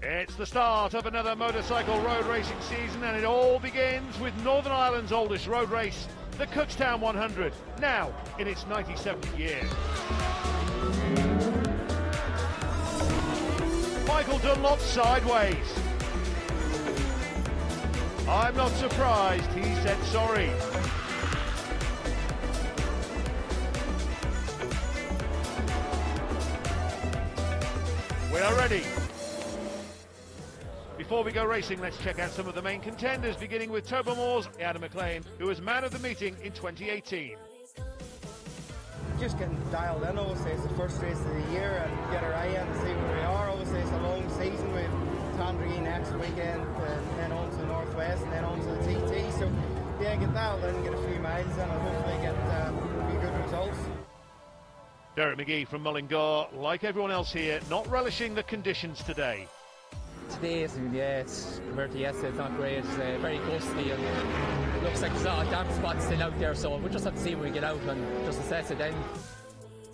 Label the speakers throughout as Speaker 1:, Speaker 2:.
Speaker 1: It's the start of another motorcycle road racing season, and it all begins with Northern Ireland's oldest road race, the Cookstown 100, now in its 97th year. Michael Dunlop sideways. I'm not surprised, he said sorry. We are ready. Before we go racing, let's check out some of the main contenders, beginning with Turbomore's Adam McLean, who was man of the meeting in 2018.
Speaker 2: Just getting dialed in, obviously it's the first race of the year, and get our eye in and see where we are. Obviously it's a long season with Tandragee next weekend, and then on to the Northwest, and then on to the TT. So yeah, get dialed in, get a few miles in, and hopefully get a few good results.
Speaker 1: Derek McGee from Mullingar, like everyone else here, not relishing the conditions today.
Speaker 3: Today, it's compared to yesterday, it's not great. It's very gusty, and it looks like there's a lot of damp spots still out there, so we'll just have to see when we get out and just assess it then.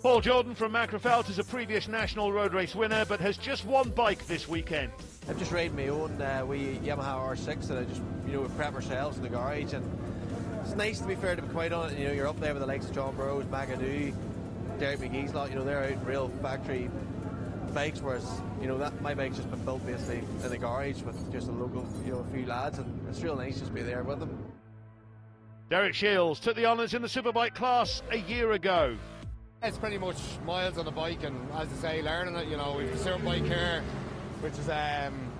Speaker 1: Paul Jordan from Macrofelt is a previous national road race winner, but has just one bike this weekend.
Speaker 4: I've just ridden my own Yamaha R6 that I just, we prep ourselves in the garage, and it's nice, to be fair, to be quite honest. You're up there with the likes of John Burrows, McAdoo, Derek McGee's lot, they're out in real factory bikes, whereas that my bike's just been built basically in the garage with just a local, a few lads, and it's real nice just to be there with them.
Speaker 1: Derek Shields took the honours in the superbike class a year ago.
Speaker 5: It's pretty much miles on the bike, and as I say, learning it. We've a certain bike here, which is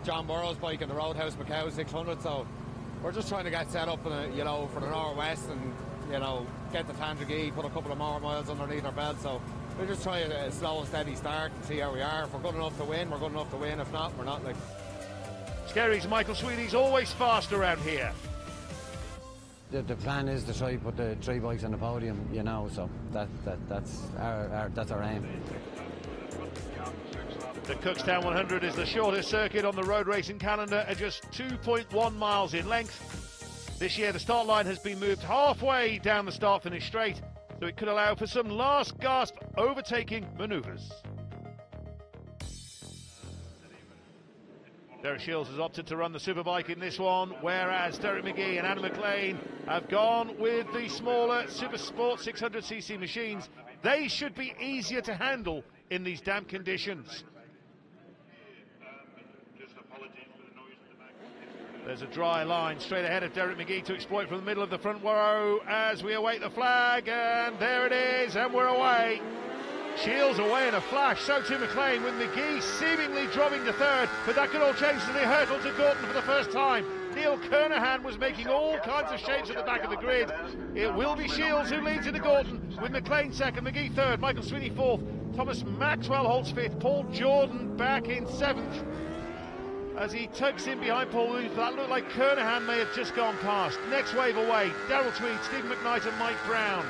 Speaker 5: John Burrows' bike in the Roadhouse Macau 600. So we're just trying to get set up in for the Northwest, and get the Tandragee, put a couple of more miles underneath our belt. So we're just trying a slow and steady start and see how we are. If we're good enough to win, we're good enough to win. If not, we're not.
Speaker 1: Skerry's Michael Sweeney's always fast around here.
Speaker 6: The plan is to try put the three bikes on the podium, so that's our aim.
Speaker 1: The Cookstown 100 is the shortest circuit on the road racing calendar at just 2.1 miles in length. This year the start line has been moved halfway down the start-finish straight, so it could allow for some last-gasp overtaking manoeuvres. Derek Shields has opted to run the superbike in this one, whereas Derek McGee and Adam McLean have gone with the smaller Super Sport 600cc machines. They should be easier to handle in these damp conditions. There's a dry line straight ahead of Derek McGee to exploit from the middle of the front row as we await the flag, and there it is, and we're away. Shields away in a flash, so too McLean, with McGee seemingly dropping to third, but that could all change as they hurtle to Gorton for the first time. Neil Kernahan was making all kinds of shapes at the back of the grid. It will be Shields who leads into Gorton, with McLean second, McGee third, Michael Sweeney fourth, Thomas Maxwell holds fifth, Paul Jordan back in seventh. As he tucks in behind Paul Booth, that looked like Kernahan may have just gone past. Next wave away, Darrell Tweed, Stephen McKnight and Mike Brown.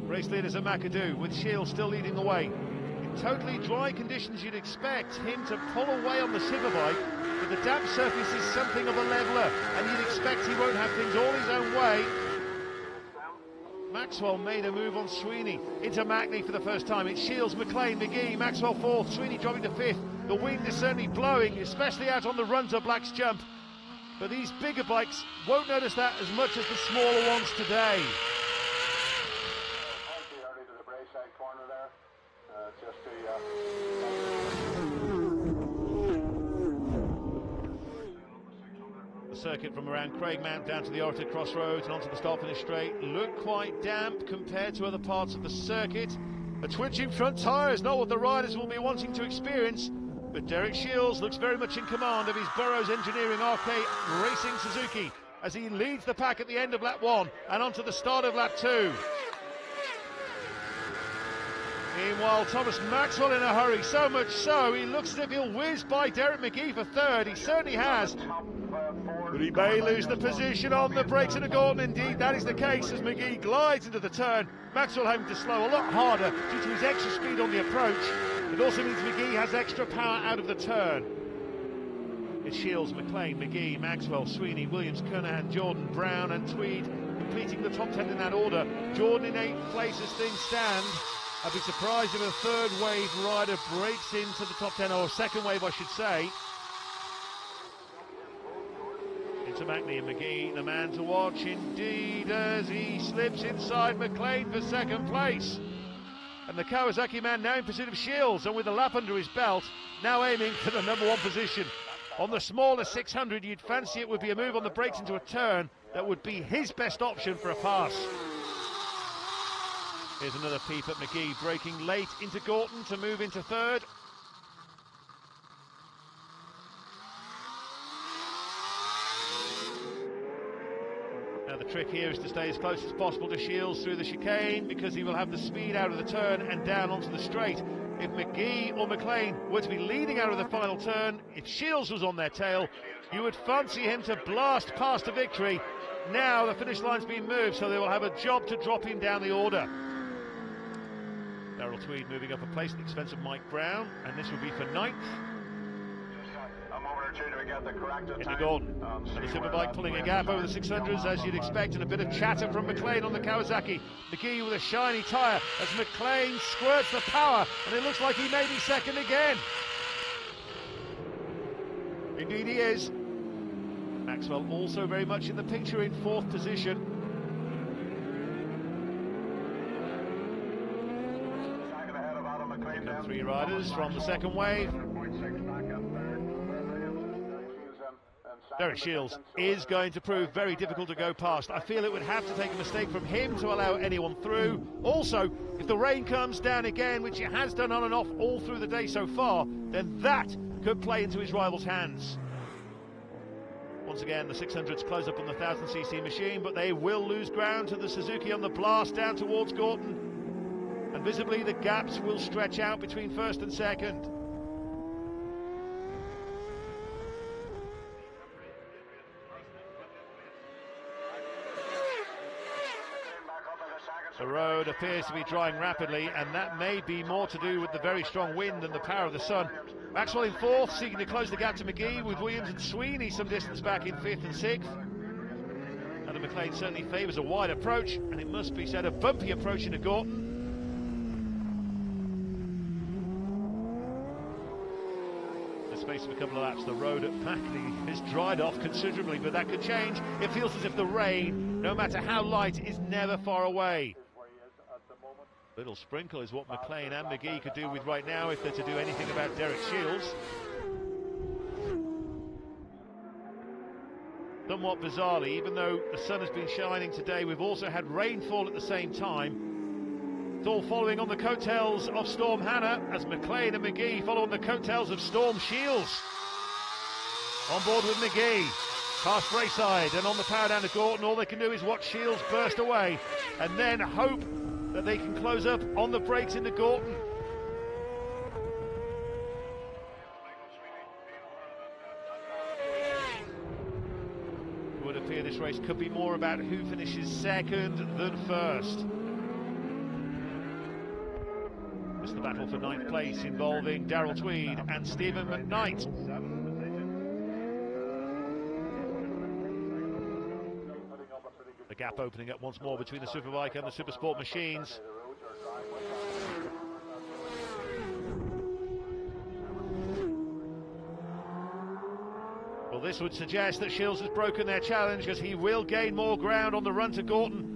Speaker 1: Race leaders at McAdoo, with Shields still leading the way. In totally dry conditions, you'd expect him to pull away on the superbike, but the damp surface is something of a leveller, and you'd expect he won't have things all his own way. Maxwell made a move on Sweeney into Macney for the first time. It's Shields, McLean, McGee, Maxwell fourth, Sweeney dropping to fifth. The wind is certainly blowing, especially out on the run to Black's Jump. But these bigger bikes won't notice that as much as the smaller ones today. The circuit from around Craigmount down to the Orritor crossroads and onto the start-finish straight look quite damp compared to other parts of the circuit. A twitching front tyre is not what the riders will be wanting to experience, but Derek Shields looks very much in command of his Burrows Engineering RK Racing Suzuki as he leads the pack at the end of lap 1 and onto the start of lap 2. Meanwhile, Thomas Maxwell in a hurry, so much so he looks as if he'll whiz by Derek McGee for third. He certainly has. But he may lose the position on the brakes in a Gorton. Indeed, that is the case as McGee glides into the turn. Maxwell having to slow a lot harder due to his extra speed on the approach. It also means McGee has extra power out of the turn. It's Shields, McLean, McGee, Maxwell, Sweeney, Williams, Kernahan, Jordan, Brown and Tweed completing the top 10 in that order. Jordan in 8th place as things stand. I'd be surprised if a third wave rider breaks into the top 10, or second wave I should say. Into Mackley and McGee, the man to watch indeed, as he slips inside McLean for second place. And the Kawasaki man now in pursuit of Shields, and with a lap under his belt, now aiming for the number one position. On the smaller 600, you'd fancy it would be a move on the brakes into a turn that would be his best option for a pass. Here's another peep at McGee, braking late into Gorton to move into third. Now the trick here is to stay as close as possible to Shields through the chicane, because he will have the speed out of the turn and down onto the straight. If McGee or McLean were to be leading out of the final turn, if Shields was on their tail, you would fancy him to blast past a victory. Now the finish line's been moved, so they will have a job to drop him down the order. Darrell Tweed moving up a place at the expense of Mike Brown, and this will be for ninth. Into Gordon, and the Superbike pulling a gap over the 600s as you'd expect, and a bit of chatter from McLean on the Kawasaki. McGee with a shiny tyre as McLean squirts the power, and it looks like he may be second again. Indeed he is. Maxwell also very much in the picture in fourth position. Three riders from the second wave. Derek Shields is going to prove very difficult to go past. I feel it would have to take a mistake from him to allow anyone through. Also, if the rain comes down again, which it has done on and off all through the day so far, then that could play into his rival's hands. Once again, the 600s close up on the 1000cc machine, but they will lose ground to the Suzuki on the blast down towards Gorton. And visibly the gaps will stretch out between first and second. The road appears to be drying rapidly, and that may be more to do with the very strong wind than the power of the sun. Maxwell in fourth, seeking to close the gap to McGee, with Williams and Sweeney some distance back in fifth and sixth. Adam McLean certainly favours a wide approach, and it must be said, a bumpy approach into Gorton. In the space of a couple of laps, the road at Mackley has dried off considerably, but that could change. It feels as if the rain, no matter how light, is never far away. Little sprinkle is what McLean and McGee could do with right now if they're to do anything about Derek Shields. Somewhat bizarrely, even though the sun has been shining today, we've also had rainfall at the same time. It's all following on the coattails of Storm Hannah, as McLean and McGee follow on the coattails of Storm Shields. On board with McGee, past Braeside, and on the power down to Gorton, all they can do is watch Shields burst away, and then hope that they can close up on the brakes into Gorton. It would appear this race could be more about who finishes second than first. It's the battle for ninth place involving Darrell Tweed and Stephen McKnight. The gap opening up once more between the Superbike and the Supersport machines. Well, this would suggest that Shields has broken their challenge, as he will gain more ground on the run to Gorton.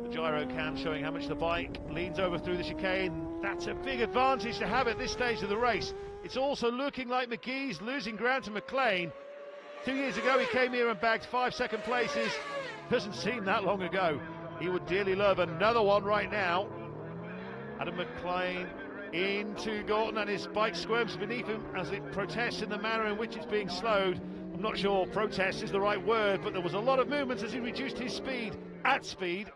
Speaker 1: The gyro cam showing how much the bike leans over through the chicane. That's a big advantage to have at this stage of the race. It's also looking like McGee's losing ground to McLean. 2 years ago he came here and bagged 5 second places. Doesn't seem that long ago. He would dearly love another one right now. Adam McLean into Gorton, and his bike squirms beneath him as it protests in the manner in which it's being slowed. I'm not sure protest is the right word, but there was a lot of movement as he reduced his speed at speed.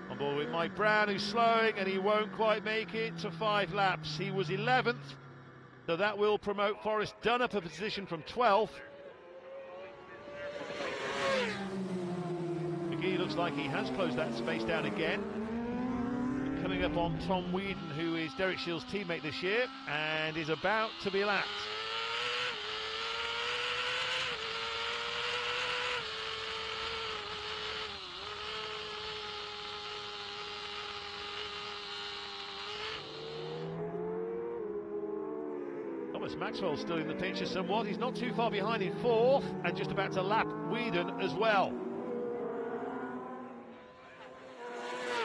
Speaker 1: On board with Mike Brown, who's slowing, and he won't quite make it to 5 laps. He was 11th, so that will promote Forrest Dunn up a position from 12th. McGee looks like he has closed that space down again. Coming up on Tom Whedon, who is Derek Shields' teammate this year, and is about to be lapped. Maxwell still in the picture somewhat. He's not too far behind in fourth and just about to lap Whedon as well.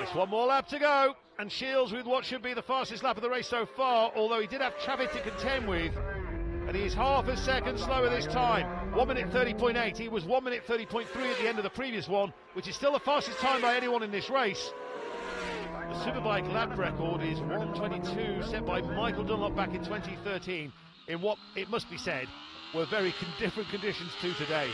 Speaker 1: Just one more lap to go, and Shields with what should be the fastest lap of the race so far, although he did have traffic to contend with, and he's half a second slower this time. 1 minute 30.8. He was 1 minute 30.3 at the end of the previous one, which is still the fastest time by anyone in this race. The Superbike lap record is 1:22, set by Michael Dunlop back in 2013, in what, it must be said, were very different conditions to today.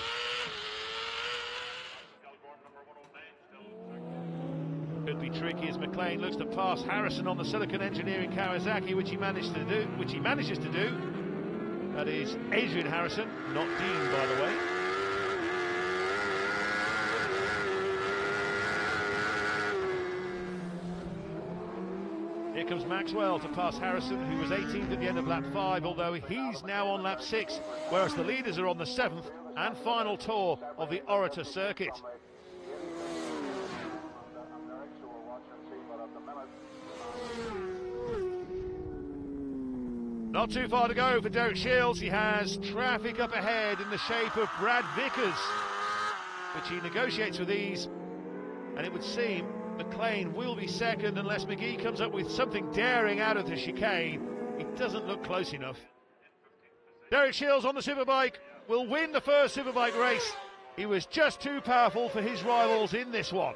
Speaker 1: Could be tricky as McLean looks to pass Harrison on the Silicon Engineering Kawasaki, which he manages to do. That is Adrian Harrison, not Dean, by the way. Here comes Maxwell to pass Harrison, who was 18th at the end of lap 5, although he's now on lap 6, whereas the leaders are on the 7th and final tour of the Orritor circuit. Not too far to go for Derek Shields. He has traffic up ahead in the shape of Brad Vickers, which he negotiates with ease, and it would seem McLean will be second unless McGee comes up with something daring out of the chicane. He doesn't look close enough. Derek Shields on the Superbike will win the first Superbike race. He was just too powerful for his rivals in this one.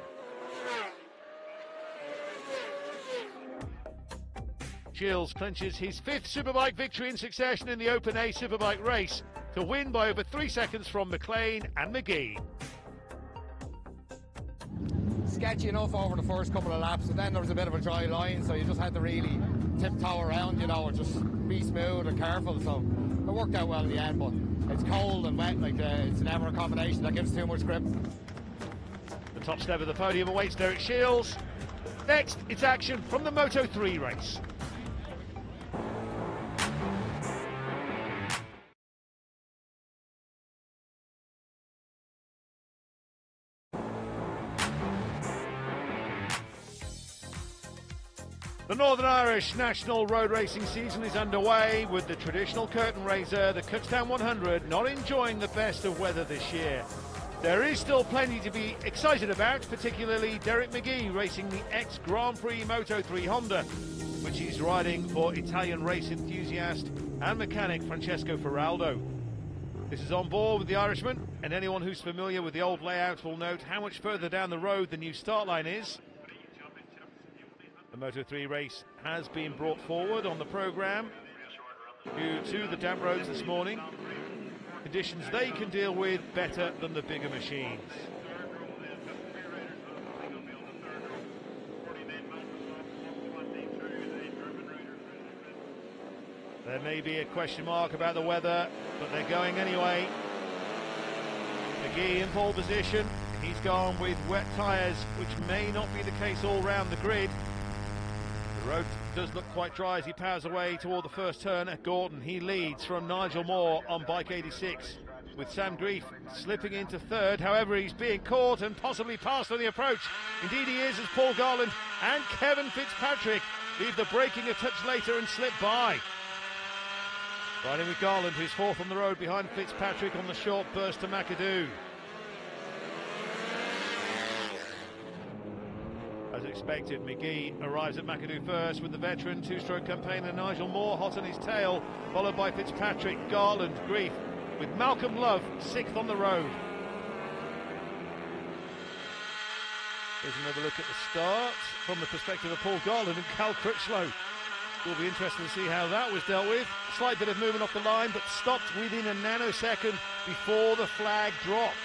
Speaker 1: Shields clinches his 5th Superbike victory in succession in the Open A Superbike race, to win by over 3 seconds from McLean and McGee.
Speaker 5: Sketchy enough over the first couple of laps, and then there was a bit of a dry line, so you just had to really tiptoe around, you know, and just be smooth and careful. So it worked out well in the end, but it's cold and wet, like it's never a combination that gives too much grip.
Speaker 1: The top step of the podium awaits Derek Shields. Next, it's action from the Moto3 race. The Northern Irish National Road Racing season is underway, with the traditional curtain raiser, the Cookstown 100, not enjoying the best of weather this year. There is still plenty to be excited about, particularly Derek McGee racing the ex-Grand Prix Moto3 Honda, which he's riding for Italian race enthusiast and mechanic Francesco Ferraldo. This is on board with the Irishman, and anyone who's familiar with the old layout will note how much further down the road the new start line is. The Moto3 race has been brought forward on the programme due to the damp roads this morning. Conditions they can deal with better than the bigger machines. There may be a question mark about the weather, but they're going anyway. McGee in pole position. He's gone with wet tyres, which may not be the case all round the grid. The road does look quite dry as he powers away toward the first turn at Gordon. He leads from Nigel Moore on bike 86, with Sam Grief slipping into third. However, he's being caught and possibly passed on the approach. Indeed he is, as Paul Garland and Kevin Fitzpatrick leave the braking a touch later and slip by. Riding with Garland, who's fourth on the road behind Fitzpatrick on the short burst to McAdoo. As expected, McGee arrives at McAdoo first, with the veteran two-stroke campaigner Nigel Moore hot on his tail, followed by Fitzpatrick, Garland, Grief, with Malcolm Love sixth on the road. Here's another look at the start from the perspective of Paul Garland and Cal Critchlow. Will be interesting to see how that was dealt with. Slight bit of movement off the line, but stopped within a nanosecond before the flag dropped.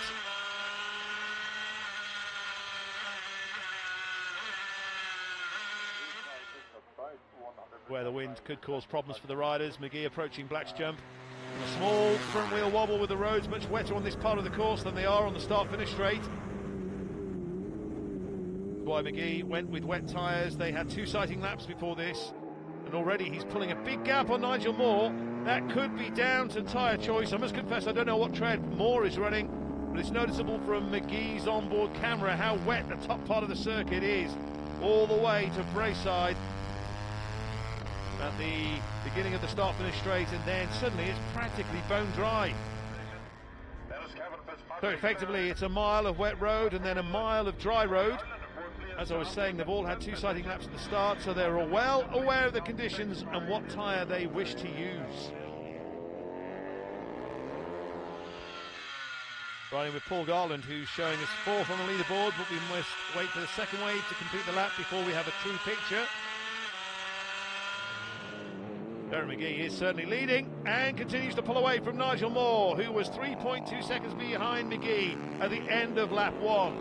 Speaker 1: Where the wind could cause problems for the riders. McGee approaching Black's jump. A small front wheel wobble, with the roads much wetter on this part of the course than they are on the start-finish straight. Why McGee went with wet tyres. They had two sighting laps before this, and already he's pulling a big gap on Nigel Moore. That could be down to tyre choice. I must confess I don't know what tread Moore is running, but it's noticeable from McGee's onboard camera how wet the top part of the circuit is, all the way to Braeside. at the beginning of the start-finish straight, and then suddenly it's practically bone dry. So effectively it's a mile of wet road and then a mile of dry road. As I was saying, they've all had two sighting laps at the start, so they're well aware of the conditions and what tyre they wish to use. Riding with Paul Garland, who's showing us fourth on the leaderboard, but we must wait for the second wave to complete the lap before we have a true picture. Derek McGee is certainly leading and continues to pull away from Nigel Moore, who was 3.2 seconds behind McGee at the end of lap 1.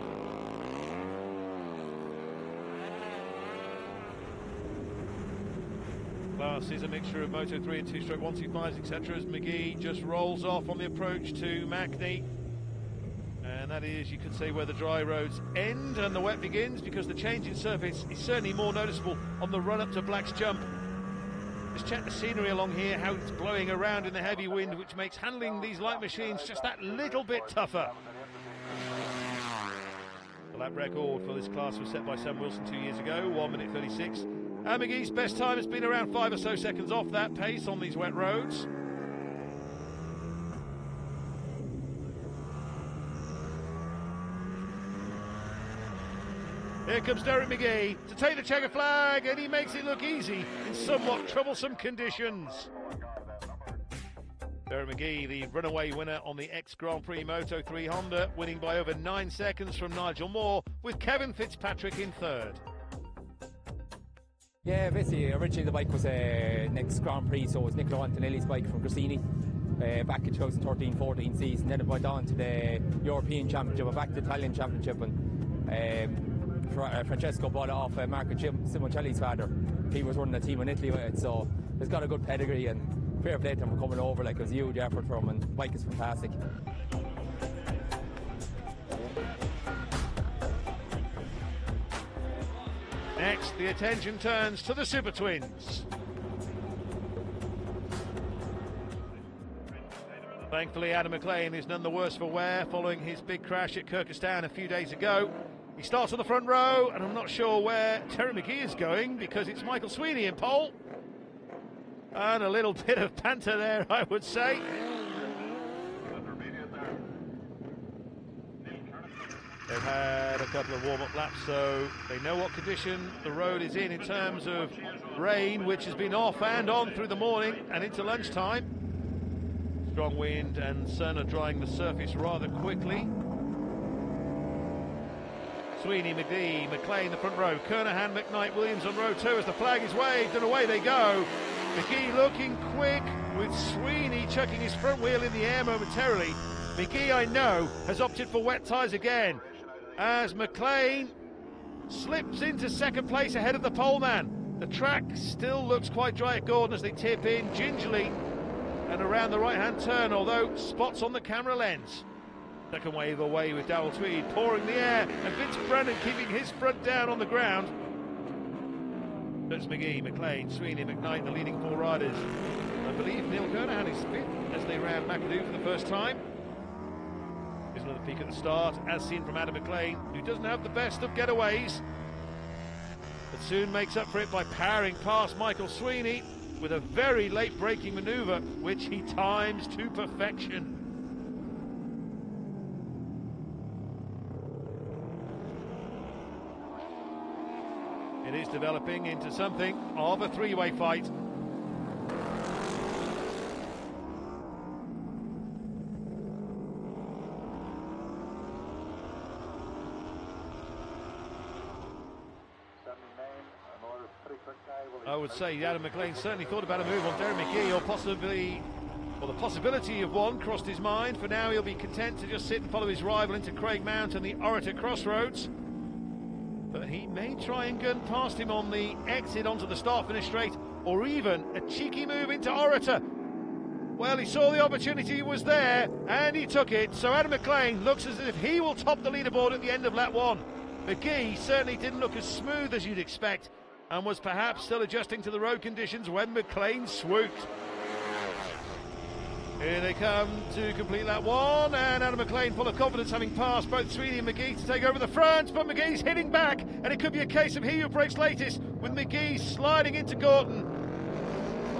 Speaker 1: Class is a mixture of Moto 3 and 2-125s, etc. as McGee just rolls off on the approach to Mackney. And that is, you could say, where the dry roads end and the wet begins, because the change in surface is certainly more noticeable on the run-up to Black's Jump. Just check the scenery along here, how it's blowing around in the heavy wind, which makes handling these light machines just that little bit tougher. The lap record for this class was set by Sam Wilson 2 years ago, 1 minute 36. And McGee's best time has been around 5 or so seconds off that pace on these wet roads. Here comes Derek McGee to take the checker flag, and he makes it look easy in somewhat troublesome conditions. Derek McGee, the runaway winner on the ex-Grand Prix Moto 3 Honda, winning by over 9 seconds from Nigel Moore, with Kevin Fitzpatrick in third.
Speaker 3: Yeah, basically, originally the bike was an ex-Grand Prix, so it was Nicola Antonelli's bike from Grassini back in 2013-14 season. Then it went on to the European Championship, back to the Italian Championship, and Francesco bought it off Marco Simoncelli's father. He was running a team in Italy with it, so it's got a good pedigree, and fair play to him for coming over. Like, it was a huge effort for him, and the bike is fantastic.
Speaker 1: Next, the attention turns to the Super Twins. Thankfully, Adam McLean is none the worse for wear following his big crash at Cookstown a few days ago. He starts on the front row, and I'm not sure where Terry McGee is going, because it's Michael Sweeney in pole. And a little bit of banter there, I would say. They've had a couple of warm-up laps, so they know what condition the road is in terms of rain, which has been off and on through the morning and into lunchtime. Strong wind and sun are drying the surface rather quickly. Sweeney, McGee, McLean the front row, Kernahan, McKnight, Williams on row 2 as the flag is waved, and away they go. McGee looking quick, with Sweeney chucking his front wheel in the air momentarily. McGee, I know, has opted for wet tyres again, as McLean slips into second place ahead of the poleman. The track still looks quite dry at Gordon as they tip in gingerly and around the right-hand turn, although spots on the camera lens. Second wave away with Darrell Tweed pouring the air, and Vince Brennan keeping his front down on the ground. That's McGee, McLean, Sweeney, McKnight, the leading 4 riders. I believe Neil Kernahan is fifth as they round McAdoo for the first time. Here's another peek at the start, as seen from Adam McLean, who doesn't have the best of getaways, but soon makes up for it by powering past Michael Sweeney with a very late braking manoeuvre, which he times to perfection. It is developing into something of a three-way fight. I would say Adam McLean certainly thought about a move on Derek McGee, or the possibility of one crossed his mind. For now, he'll be content to just sit and follow his rival into Craig Mount and the Orritor crossroads. But he may try and gun past him on the exit onto the start-finish straight, or even a cheeky move into Orritor. Well, he saw the opportunity was there, and he took it. So Adam McLean looks as if he will top the leaderboard at the end of lap 1. McGee certainly didn't look as smooth as you'd expect, and was perhaps still adjusting to the road conditions when McLean swooped. Here they come to complete lap 1, and Adam McLean full of confidence, having passed both Sweeney and McGee to take over the front, but McGee's hitting back, and it could be a case of he who breaks latest, with McGee sliding into Gorton.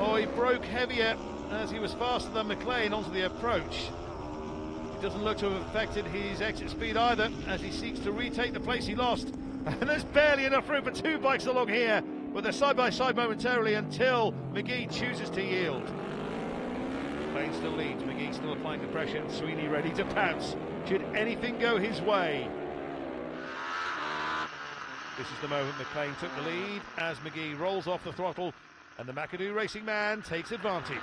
Speaker 1: Oh, he broke heavier as he was faster than McLean onto the approach. It doesn't look to have affected his exit speed either, as he seeks to retake the place he lost. And there's barely enough room for two bikes along here, but they're side by side momentarily until McGee chooses to yield. McLean still leads, McGee still applying the pressure, and Sweeney ready to pounce should anything go his way. This is the moment McLean took the lead as McGee rolls off the throttle and the McAdoo Racing man takes advantage.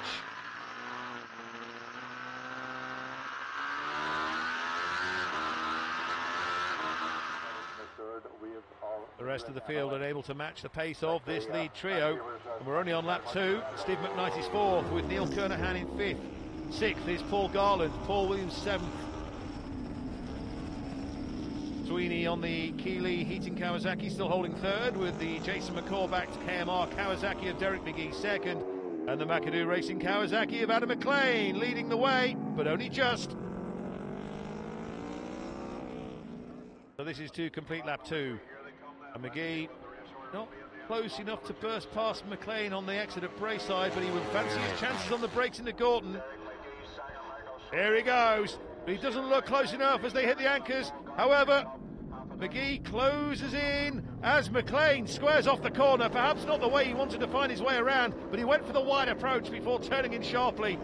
Speaker 1: The rest of the field unable to match the pace of this lead trio, and we're only on lap 2. Steve McKnight is 4th with Neil Kernahan in 5th. 6th is Paul Garland, Paul Williams 7th. Sweeney on the Keeley Heating Kawasaki still holding 3rd, with the Jason McCall backed KMR Kawasaki of Derek McGee 2nd, and the McAdoo Racing Kawasaki of Adam McLean leading the way, but only just. So this is to complete lap 2. And McGee not close enough to burst past McLean on the exit at Braeside, but he would fancy his chances on the brakes into Gorton. There he goes, but he doesn't look close enough as they hit the anchors. However, McGee closes in as McLean squares off the corner, perhaps not the way he wanted to find his way around, but he went for the wide approach before turning in sharply.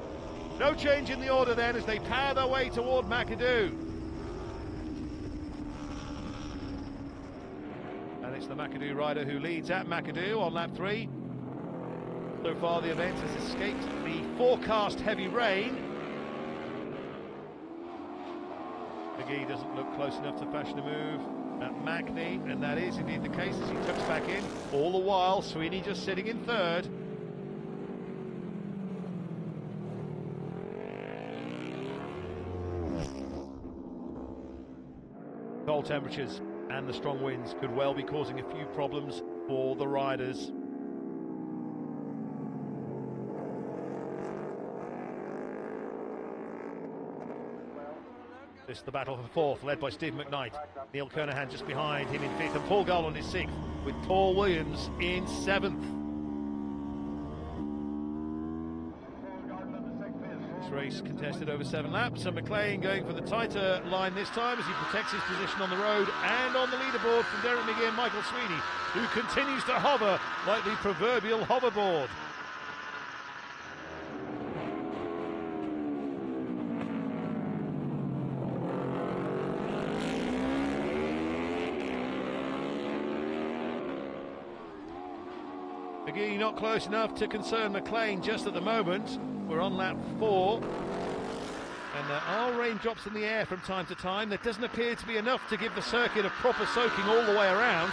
Speaker 1: No change in the order then as they power their way toward McAdoo. And it's the McAdoo rider who leads at McAdoo on lap 3. So far the event has escaped the forecast heavy rain. McGee doesn't look close enough to fashion a move at Macney, and that is indeed the case as he tucks back in. All the while, Sweeney just sitting in 3rd. Cold temperatures and the strong winds could well be causing a few problems for the riders. This is the battle for 4th, led by Steve McKnight. Neil Kernahan just behind him in 5th, and Paul Garland is 6th, with Paul Williams in 7th. This race contested over 7 laps, and McLean going for the tighter line this time as he protects his position on the road and on the leaderboard from Derek McGee and Michael Sweeney, who continues to hover like the proverbial hoverboard. McGee not close enough to concern McLean just at the moment. We're on lap 4, and there are raindrops in the air from time to time. There doesn't appear to be enough to give the circuit a proper soaking all the way around.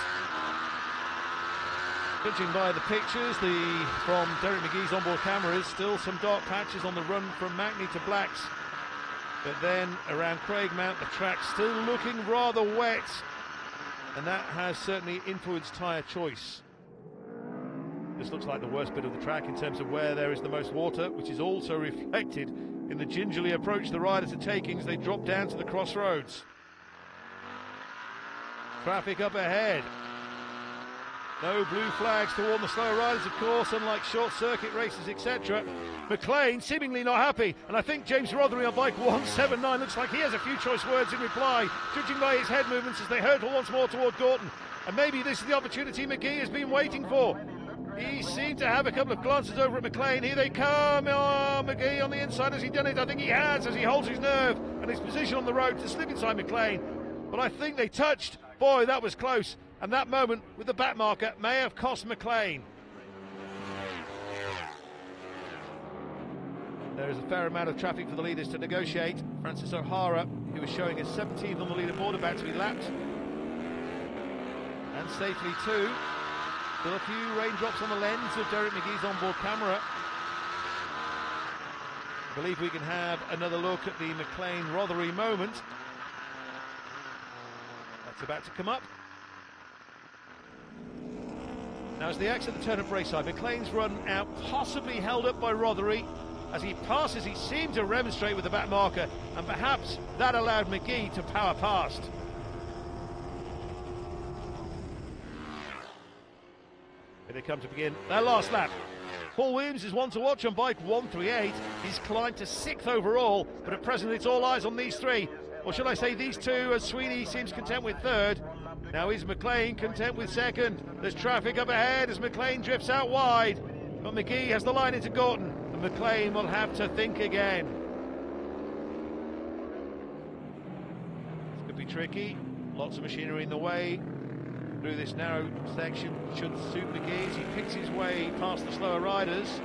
Speaker 1: Judging by the pictures from Derek McGee's onboard cameras, still some dark patches on the run from Macney to Blacks, but then around Craigmount the track's still looking rather wet, and that has certainly influenced tyre choice. This looks like the worst bit of the track in terms of where there is the most water, which is also reflected in the gingerly approach the riders are taking as they drop down to the crossroads. Traffic up ahead. No blue flags to warn the slow riders, of course, unlike short circuit races, etc. McLean seemingly not happy, and I think James Rothery on bike 179 looks like he has a few choice words in reply, judging by his head movements as they hurtle once more toward Gorton. And maybe this is the opportunity McGee has been waiting for. He seemed to have a couple of glances over at McLean. Here they come. Oh, McGee on the inside. Has he done it? I think he has, as he holds his nerve and his position on the road to slip inside McLean. But I think they touched. Boy, that was close. And that moment with the back marker may have cost McLean. There is a fair amount of traffic for the leaders to negotiate. Francis O'Hara, who was showing us 17th on the leaderboard, about to be lapped. And safely too. Still a few raindrops on the lens of Derek McGee's onboard camera. I believe we can have another look at the McLean-Rothery moment. That's about to come up. Now as they exit the turn at Braeside, McLean's run out, possibly held up by Rothery. As he passes, he seemed to remonstrate with the back marker, and perhaps that allowed McGee to power past. Here they come to begin their last lap. Paul Williams is one to watch on bike 138. He's climbed to 6th overall, but at present it's all eyes on these three. Or should I say these two, as Sweeney seems content with 3rd. Now is McLean content with 2nd. There's traffic up ahead as McLean drifts out wide. But McGee has the line into Gorton, and McLean will have to think again. This could be tricky. Lots of machinery in the way. Through this narrow section should suit McGee as he picks his way past the slower riders.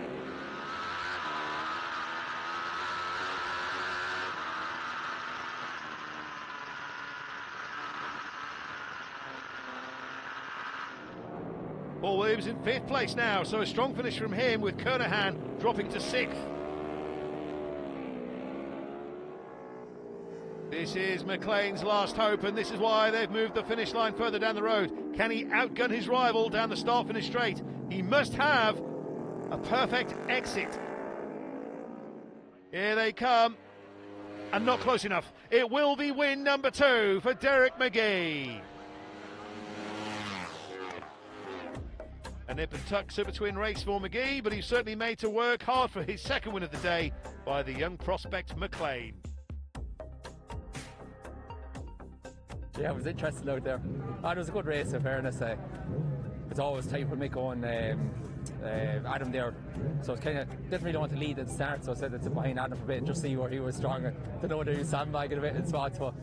Speaker 1: Paul Williams in 5th place now, so a strong finish from him with Kernahan dropping to 6th. This is McLean's last hope, and this is why they've moved the finish line further down the road. Can he outgun his rival down the start-finish straight? He must have a perfect exit. Here they come, and not close enough. It will be win number 2 for Derek McGee. A nip and tuck super twin race for McGee, but he's certainly made to work hard for his 2nd win of the day by the young prospect McLean.
Speaker 3: Yeah, it was interesting out there. It was a good race, in fairness. It's always tight for Mick on Adam there. So it's kind of didn't really want to lead at the start, so I said it's behind Adam for a bit and just see where he was stronger. Don't know whether he was sandbagging a bit in spots, but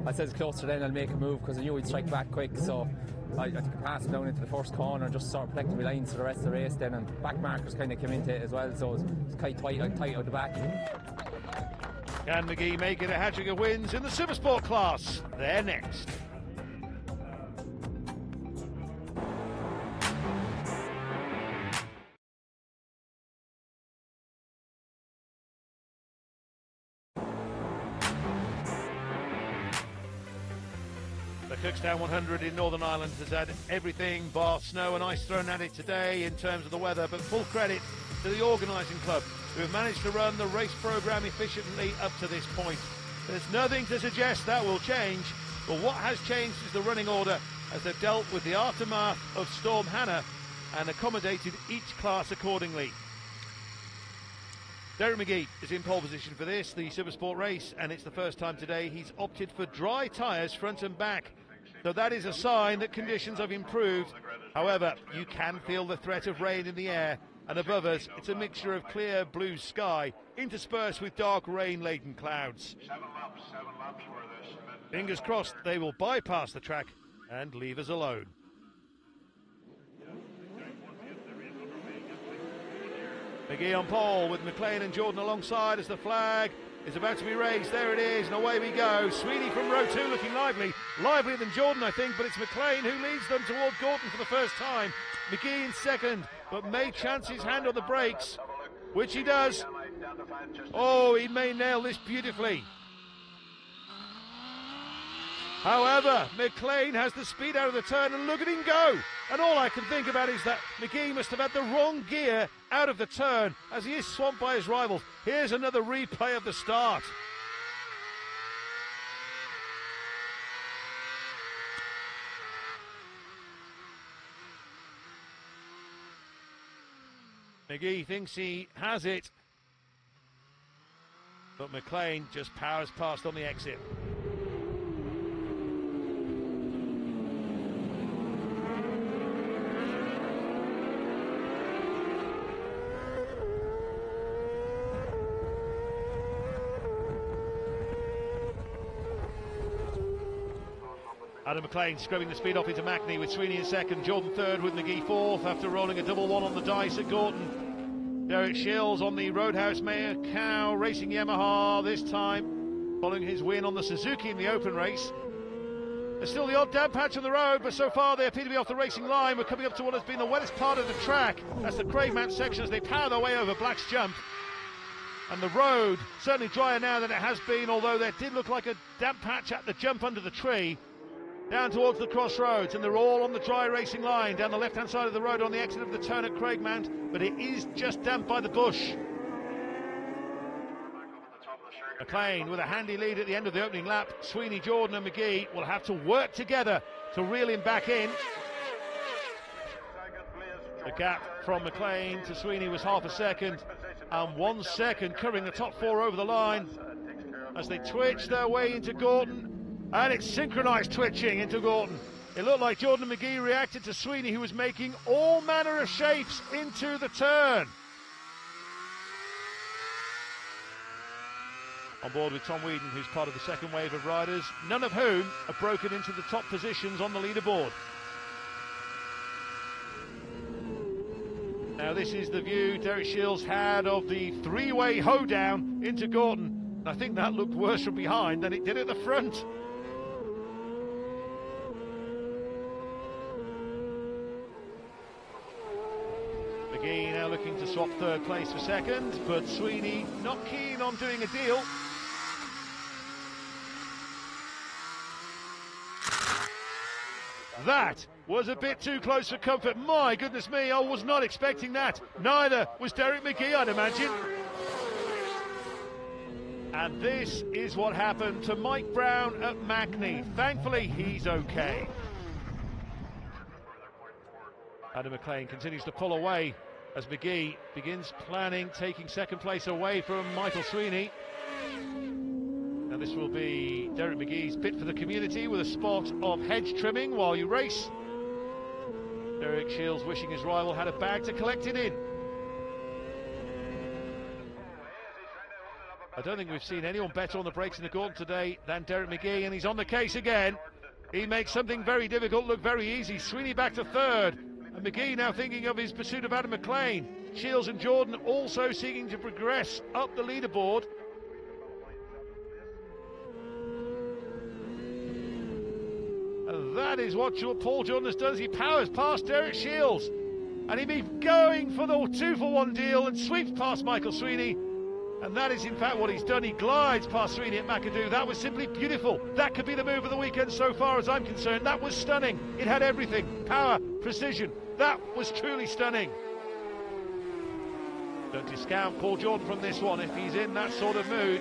Speaker 3: I said it's closer then I'll make a move because I knew he'd strike back quick. So I took a pass down into the first corner and just sort of protected my lines for the rest of the race then, and back markers kind of came into it as well, so it was quite tight out the back.
Speaker 1: Can McGee make it a hat-trick of wins in the Supersport class? They're next. The Cookstown 100 in Northern Ireland has had everything bar snow and ice thrown at it today in terms of the weather, but full credit to the organising club who have managed to run the race programme efficiently up to this point. There's nothing to suggest that will change, but what has changed is the running order as they've dealt with the aftermath of Storm Hannah and accommodated each class accordingly. Derek McGee is in pole position for this, the Supersport race, and it's the first time today he's opted for dry tyres front and back. So that is a sign that conditions have improved. However, you can feel the threat of rain in the air, and above us it's a mixture of clear blue sky interspersed with dark rain-laden clouds.
Speaker 7: 7 laps for this.
Speaker 1: Fingers crossed they will bypass the track and leave us alone. McGee on pole with McLean and Jordan alongside as the flag is about to be raised. There it is, and away we go. Sweeney from row 2 looking livelier than Jordan, I think, but it's McLean who leads them toward Gorton for the first time. McGee in 2nd, but may chance his hand on the brakes, which he does. Oh, he may nail this beautifully. However, McLean has the speed out of the turn, and look at him go. And all I can think about is that McGee must have had the wrong gear out of the turn as he is swamped by his rivals. Here's another replay of the start. McGee thinks he has it, but McLean just powers past on the exit. Adam McLean scrubbing the speed off into Mackney with Sweeney in 2nd, Jordan 3rd with McGee 4th after rolling a double 1 on the dice at Gorton. Derek Shills on the Roadhouse Mayor Cow Racing Yamaha this time, following his win on the Suzuki in the open race. There's still the odd damp patch on the road, but so far they appear to be off the racing line. We're coming up to what has been the wettest part of the track. That's the Craigmount section as they power their way over Black's Jump. And the road certainly drier now than it has been, although there did look like a damp patch at the jump under the tree. Down towards the crossroads, and they're all on the dry racing line down the left-hand side of the road on the exit of the turn at Craigmount, but it is just damp by the bush. McLean with a handy lead at the end of the opening lap. Sweeney, Jordan and McGee will have to work together to reel him back in.
Speaker 7: Second place,
Speaker 1: The gap from McLean to Sweeney was half a second, and 1 second covering the top four over the line as they twitch their way into Gorton, and it's synchronised twitching into Gorton. It looked like Jordan McGee reacted to Sweeney, who was making all manner of shapes into the turn. On board with Tom Whedon, who's part of the second wave of riders, none of whom have broken into the top positions on the leaderboard. Now this is the view Derek Shields had of the three-way hoedown into Gorton. I think that looked worse from behind than it did at the front. McGee now looking to swap third place for second, but Sweeney not keen on doing a deal. That was a bit too close for comfort. My goodness me, I was not expecting that. Neither was Derek McGee, I'd imagine. And this is what happened to Mike Brown at Mackney. Thankfully, he's okay. Adam McLean continues to pull away as McGee begins planning, taking second place away from Michael Sweeney. Now this will be Derek McGee's bit for the community with a spot of hedge trimming while you race. Derek Shields wishing his rival had a bag to collect it in. I don't think we've seen anyone better on the brakes in the Gorton today than Derek McGee, and he's on the case again. He makes something very difficult look very easy. Sweeney back to third, and McGee now thinking of his pursuit of Adam McLean. Shields and Jordan also seeking to progress up the leaderboard. And that is what Paul Jordan has done. He powers past Derek Shields, and he be going for the 2-for-1 deal and sweeps past Michael Sweeney. And that is in fact what he's done. He glides past Sweeney at McAdoo. That was simply beautiful. That could be the move of the weekend so far as I'm concerned. That was stunning. It had everything. Power, precision. That was truly stunning. Don't discount Paul Jordan from this one if he's in that sort of mood.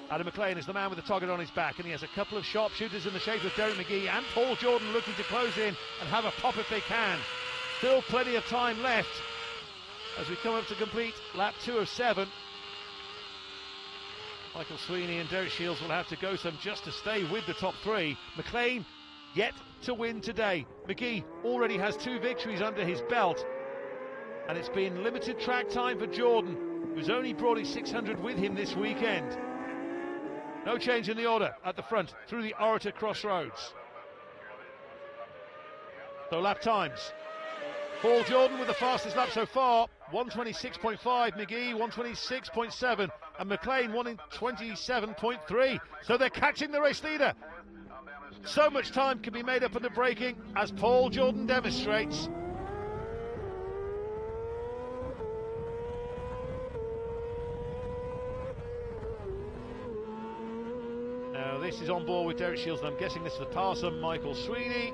Speaker 1: Adam McLean is the man with the target on his back, and he has a couple of sharpshooters in the shape of Derek McGee and Paul Jordan looking to close in and have a pop if they can. Still plenty of time left as we come up to complete lap 2 of 7. Michael Sweeney and Derek Shields will have to go some just to stay with the top three. McLean yet to win today. McGee already has 2 victories under his belt, and it's been limited track time for Jordan, who's only brought his 600 with him this weekend. No change in the order at the front through the Orritor crossroads. So lap times. Paul Jordan with the fastest lap so far, 126.5, McGee 126.7, and McLean 127.3. So they're catching the race leader. So much time can be made up under braking, as Paul Jordan demonstrates. Now this is on board with Derek Shields, and I'm guessing this is the passer, Michael Sweeney.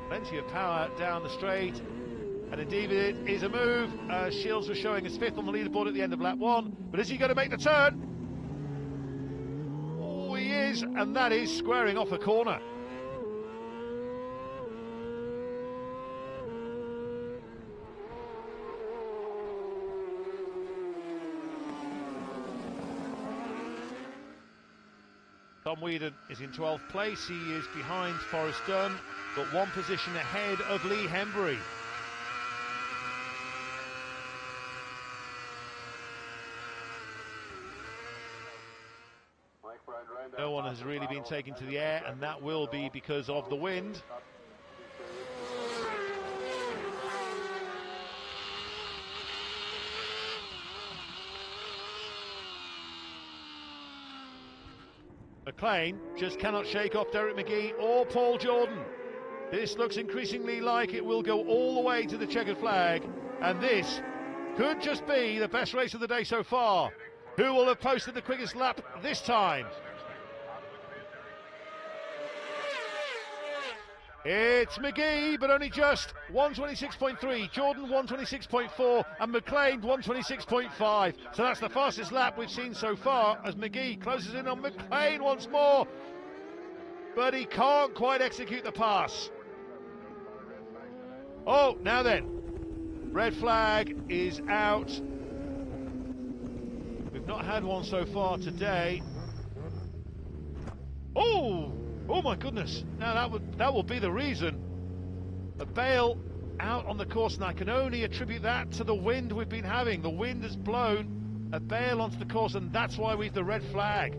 Speaker 1: Plenty of power down the straight, and indeed it is a move. Shields was showing his 5th on the leaderboard at the end of lap 1, but is he going to make the turn? Oh, he is, and that is squaring off a corner. Tom Whedon is in 12th place. He is behind Forrest Dunn, but 1 position ahead of Lee Hembury. No one has really been taken to the air, and that will be because of the wind. McLean just cannot shake off Derek McGee or Paul Jordan. This looks increasingly like it will go all the way to the checkered flag, and this could just be the best race of the day so far. Who will have posted the quickest lap this time? It's McGee, but only just. 126.3, Jordan 126.4, and McLean 126.5. So that's the fastest lap we've seen so far as McGee closes in on McLean once more. But he can't quite execute the pass. Oh, now then, red flag is out. We've not had one so far today. Oh my goodness! Now that will be the reason. A bail out on the course, and I can only attribute that to the wind we've been having. The wind has blown a bail onto the course, and that's why we've the red flag.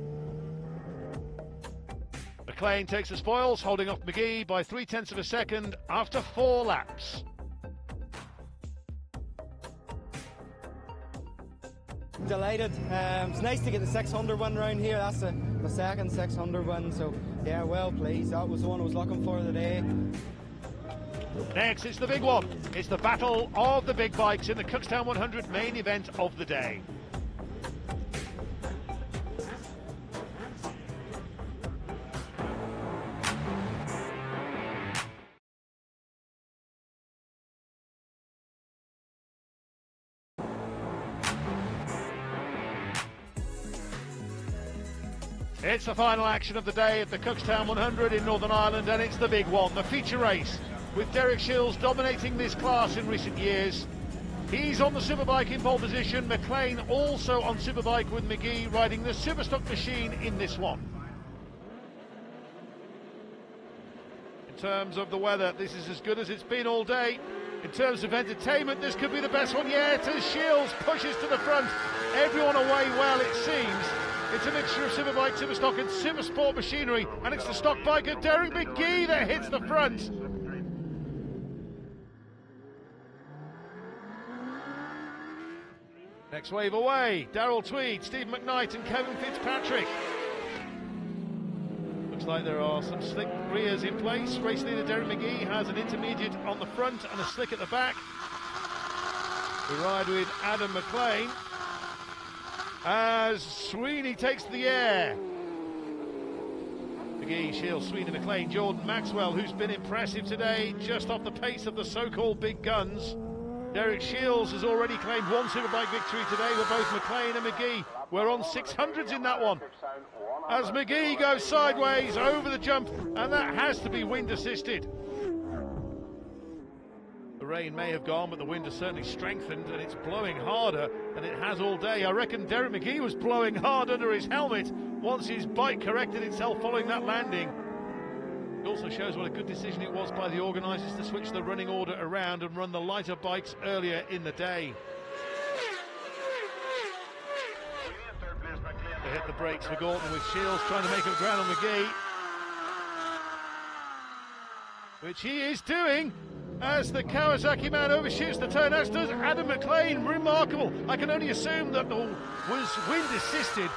Speaker 1: McLean takes the spoils, holding off McGee by 0.3 of a second after 4 laps.
Speaker 2: Delighted. It's nice to get the 600 one round here. That's the second 600 one, so yeah, well pleased. That was the one I was looking for today.
Speaker 1: Next, it's the big one. It's the battle of the big bikes in the Cookstown 100 main event of the day. It's the final action of the day at the Cookstown 100 in Northern Ireland, and it's the big one, the feature race, with Derek Shields dominating this class in recent years. He's on the Superbike in pole position, McLean also on Superbike with McGee riding the Superstock machine in this one. In terms of the weather, this is as good as it's been all day. In terms of entertainment, this could be the best one yet as Shields pushes to the front. Everyone away well, it seems. It's a mixture of Superbike, Superstock and Supersport machinery, and it's the stock biker Derek McGee that hits the front. Next wave away, Darrell Tweed, Steve McKnight and Kevin Fitzpatrick. Looks like there are some slick rears in place. Race leader Derek McGee has an intermediate on the front and a slick at the back. We ride with Adam McLean as Sweeney takes the air. McGee, Shields, Sweeney, McLean, Jordan Maxwell, who's been impressive today, just off the pace of the so-called big guns. Derek Shields has already claimed one Superbike victory today with both McLean and McGee. We're on 600s in that one. As McGee goes sideways over the jump, and that has to be wind assisted. The rain may have gone, but the wind has certainly strengthened, and it's blowing harder than it has all day. I reckon Derek McGee was blowing hard under his helmet once his bike corrected itself following that landing. It also shows what a good decision it was by the organisers to switch the running order around and run the lighter bikes earlier in the day. They hit the brakes for Gorton with Shields trying to make up ground on McGee, which he is doing as the Kawasaki man overshoots the turn, as does Adam McLean. Remarkable. I can only assume that was wind assisted.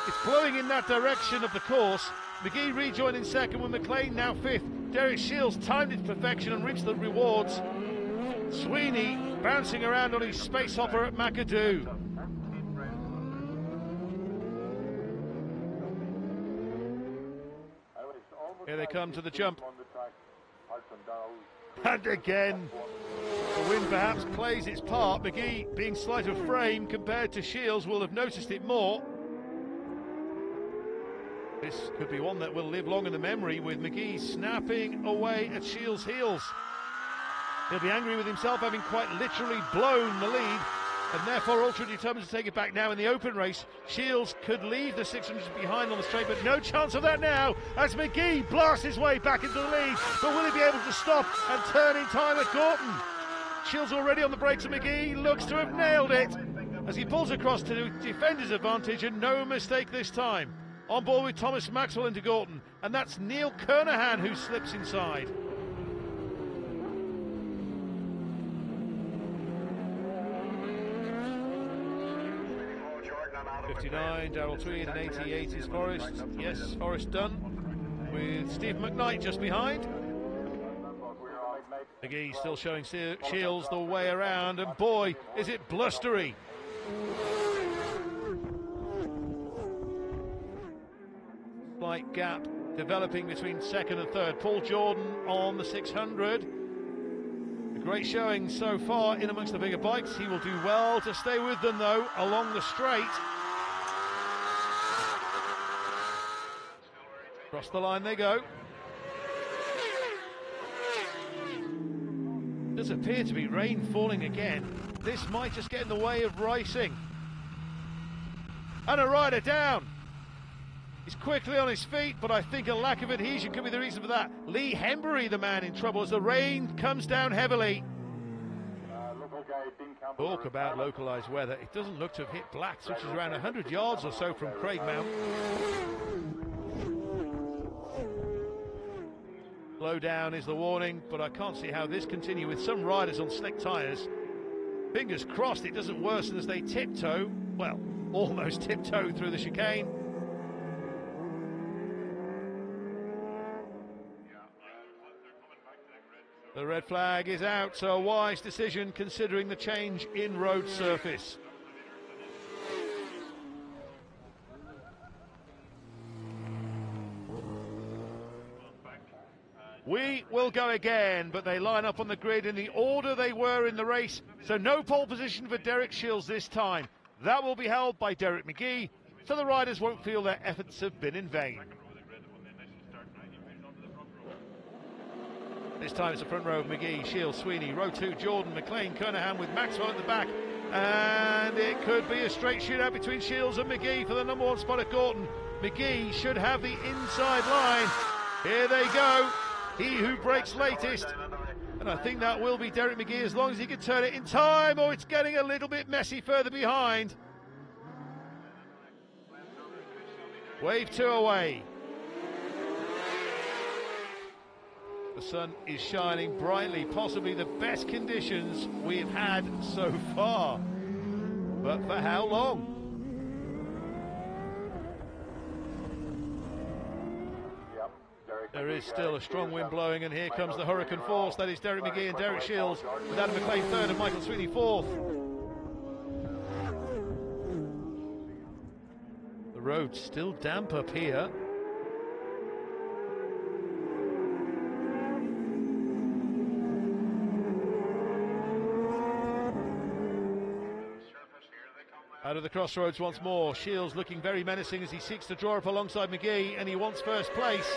Speaker 1: It's blowing in that direction of the course. McGee rejoining second with McLean now fifth. Derek Shields timed it to perfection and reached the rewards. Sweeney bouncing around on his space hopper at McAdoo. Here they come to the jump. And again, the wind perhaps plays its part. McGee, being slight of frame compared to Shields, will have noticed it more. This could be one that will live long in the memory, with McGee snapping away at Shields' heels. He'll be angry with himself, having quite literally blown the lead, and therefore ultra determined to take it back now in the open race. Shields could leave the 600s behind on the straight, but no chance of that now as McGee blasts his way back into the lead. But will he be able to stop and turn in time at Gorton? Shields already on the brakes, and McGee looks to have nailed it as he pulls across to defend his advantage, and no mistake this time. On board with Thomas Maxwell into Gorton, and that's Neil Kernahan who slips inside. '59, Darrell Tweed, and '88 is Forrest. Yes, Forrest done, with Steve McKnight just behind. McGee still showing Shields the way around, and boy, is it blustery. Slight gap developing between second and third. Paul Jordan on the 600. A great showing so far in amongst the bigger bikes. He will do well to stay with them though along the straight. Across the line they go. Does appear to be rain falling again. This might just get in the way of racing. And a rider down. He's quickly on his feet, but I think a lack of adhesion could be the reason for that. Lee Hembury, the man in trouble, as the rain comes down heavily. Talk about localised weather. It doesn't look to have hit Blacks, which is around 100 yards or so from Craigmount. Slow down is the warning, but I can't see how this continue with some riders on slick tyres. Fingers crossed it doesn't worsen as they tiptoe, well, almost tiptoe through the chicane. The red flag is out, so a wise decision considering the change in road surface. We will go again, but they line up on the grid in the order they were in the race, so no pole position for Derek Shields this time. That will be held by Derek McGee, so the riders won't feel their efforts have been in vain. This time it's the front row of McGee, Shields, Sweeney, row 2, Jordan, McLean, Kernahan with Maxwell at the back. And it could be a straight shootout between Shields and McGee for the number 1 spot at Gorton. McGee should have the inside line. Here they go. He who breaks latest. And I think that will be Derek McGee as long as he can turn it in time. Oh, it's getting a little bit messy further behind. Wave 2 away. The sun is shining brightly, possibly the best conditions we've had so far. But for how long? There is still a strong wind blowing, and here comes the hurricane force. That is Derek McGee and Derek Shields, with Adam McLean third and Michael Sweeney fourth. The road's still damp up here. Out of the crossroads once more, Shields looking very menacing as he seeks to draw up alongside McGee, and he wants first place.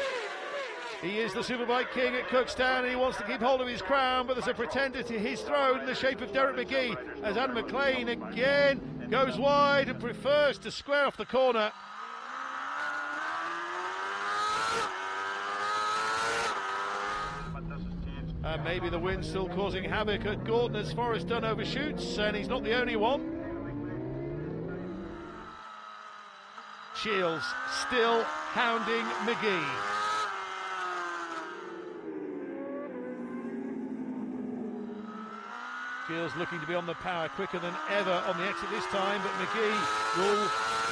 Speaker 1: He is the Superbike King at Cookstown, and he wants to keep hold of his crown, but there's a pretender to his throne in the shape of Derek McGee, as Adam McLean again goes wide and prefers to square off the corner. And maybe the wind's still causing havoc at Gorton as Forrest Dunn overshoots, and he's not the only one. Shields still hounding McGee. Shields looking to be on the power quicker than ever on the exit this time, but McGee will,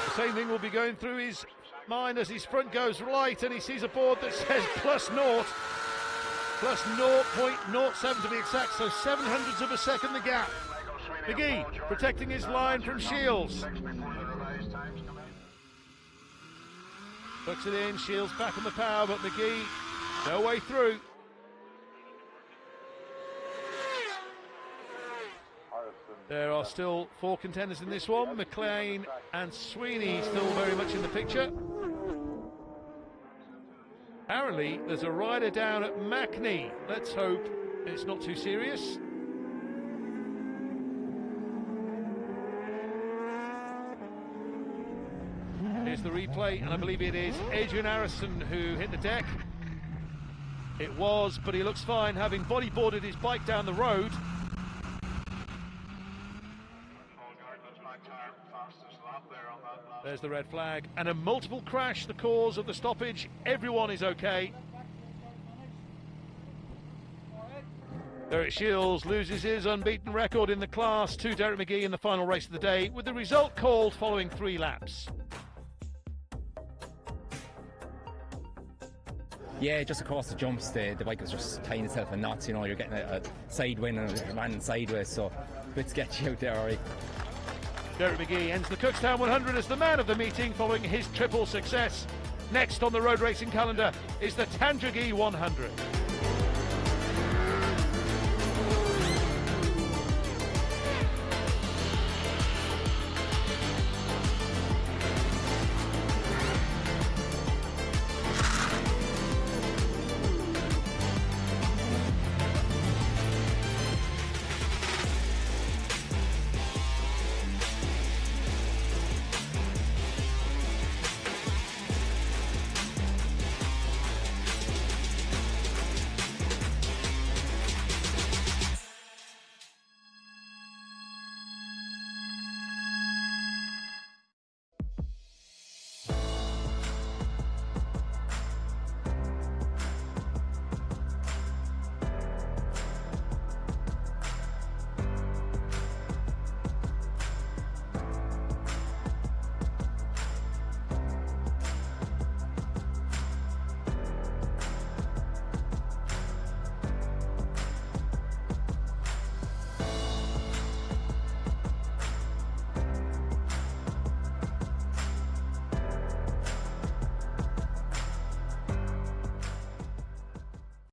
Speaker 1: the same thing will be going through his mind as his front goes right, and he sees a board that says +0, plus 0.07 to be exact, so 0.07 of a second the gap. McGee protecting his line from Shields. Puts it in, Shields back on the power, but McGee no way through. There are still 4 contenders in this one. McLean and Sweeney still very much in the picture. Apparently there's a rider down at Mackney. Let's hope it's not too serious. Here's the replay, and I believe it is Adrian Harrison who hit the deck. It was, but he looks fine, having bodyboarded his bike down the road. There's the red flag, and a multiple crash, the cause of the stoppage. Everyone is okay. Derek Shields loses his unbeaten record in the class to Derek McGee in the final race of the day, with the result called following 3 laps.
Speaker 3: Yeah, just across the jumps, the bike was just tying itself in knots, you know, you're getting a side wind and a man sideways, so a bit sketchy out there, alright.
Speaker 1: Derek McGee ends the Cookstown 100 as the man of the meeting following his triple success. Next on the road racing calendar is the Tandragee 100.